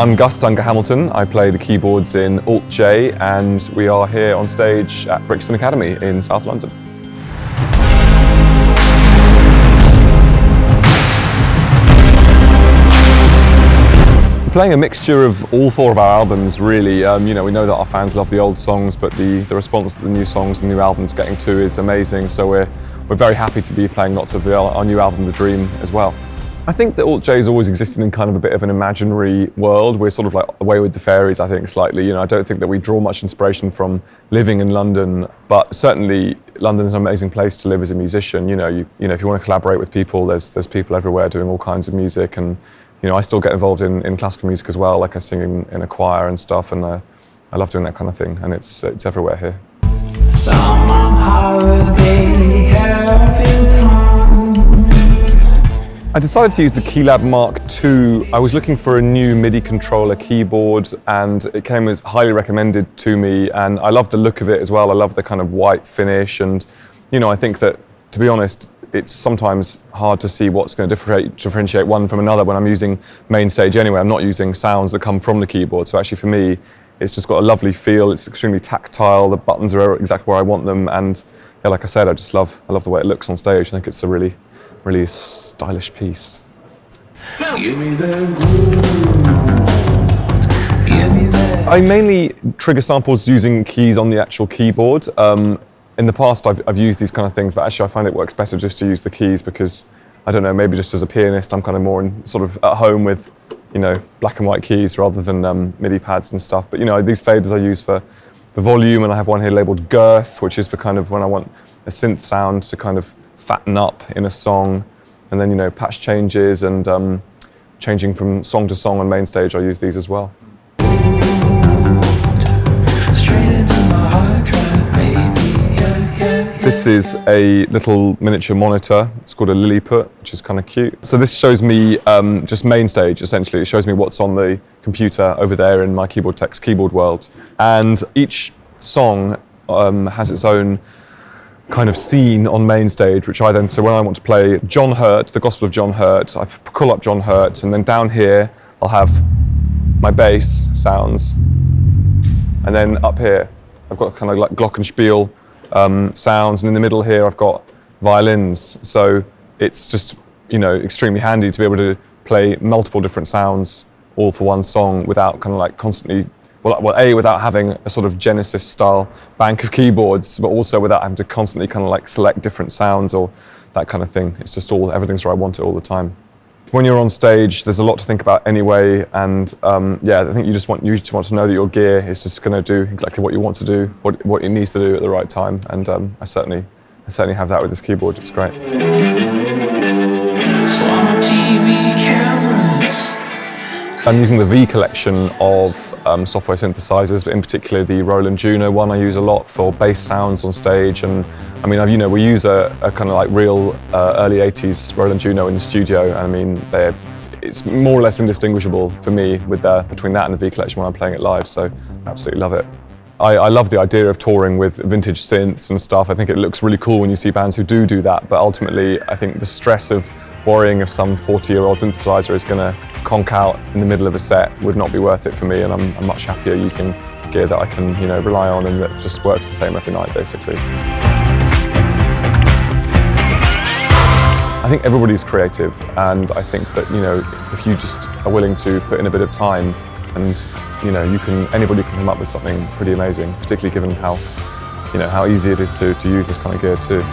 I'm Gus Unger Hamilton. I play the keyboards in Alt J, and we are here on stage at Brixton Academy in South London. We're playing a mixture of all four of our albums, really. We know that our fans love the old songs, but the response that the new songs and new albums getting to is amazing. So we're very happy to be playing lots of our new album, The Dream, as well. I think that Alt J has always existed in kind of a bit of an imaginary world. We're sort of like away with the fairies, I think, slightly. I don't think that we draw much inspiration from living in London, but certainly London is an amazing place to live as a musician. If you want to collaborate with people, there's people everywhere doing all kinds of music, and I still get involved in classical music as well, like I sing in a choir and stuff, and I love doing that kind of thing, and it's everywhere here. Summer holiday, having fun. I decided to use the Keylab Mark II. I was looking for a new MIDI controller keyboard, and it came as highly recommended to me, and I love the look of it as well. I love the kind of white finish, and I think that, to be honest, it's sometimes hard to see what's going to differentiate one from another when I'm using Mainstage anyway. I'm not using sounds that come from the keyboard, so actually for me it's just got a lovely feel. It's extremely tactile, the buttons are exactly where I want them, and yeah, like I said, I love the way it looks on stage. I think it's a really stylish piece. I mainly trigger samples using keys on the actual keyboard. In the past I've used these kind of things, but actually I find it works better just to use the keys because, I don't know, maybe just as a pianist I'm kind of more sort of at home with black and white keys rather than MIDI pads and stuff. But these faders I use for the volume, and I have one here labelled Girth, which is for kind of when I want a synth sound to kind of fatten up in a song, and then patch changes and changing from song to song on Mainstage, I use these as well. This is a little miniature monitor. It's called a Lilliput, which is kind of cute. So this shows me just Mainstage, essentially. It shows me what's on the computer over there in my Keyboard Text keyboard world. And each song has its own kind of scene on Mainstage, which I then, so when I want to play John Hurt, the Gospel of John Hurt, I call up John Hurt, and then down here I'll have my bass sounds, and then up here I've got kind of like glockenspiel sounds, and in the middle here I've got violins. So it's just extremely handy to be able to play multiple different sounds all for one song without kind of like constantly, without having a sort of Genesis style bank of keyboards, but also without having to constantly kind of like select different sounds or that kind of thing. It's just everything's where I want it all the time. When you're on stage, there's a lot to think about anyway, and I think you just want to know that your gear is just going to do exactly what you want to do, what it needs to do at the right time, and I certainly have that with this keyboard. It's great. I'm using the V collection of software synthesizers, but in particular the Roland Juno one I use a lot for bass sounds on stage. And I mean, we use a kind of like real early 80s Roland Juno in the studio, and I mean, it's more or less indistinguishable for me between that and the V collection when I'm playing it live, so absolutely love it. I love the idea of touring with vintage synths and stuff. I think it looks really cool when you see bands who do that, but ultimately I think the stress of worrying if some 40-year-old synthesizer is going to conk out in the middle of a set would not be worth it for me, and I'm much happier using gear that I can rely on and that just works the same every night, basically. I think everybody's creative, and I think that if you just are willing to put in a bit of time, and anybody can come up with something pretty amazing, particularly given how easy it is to use this kind of gear too.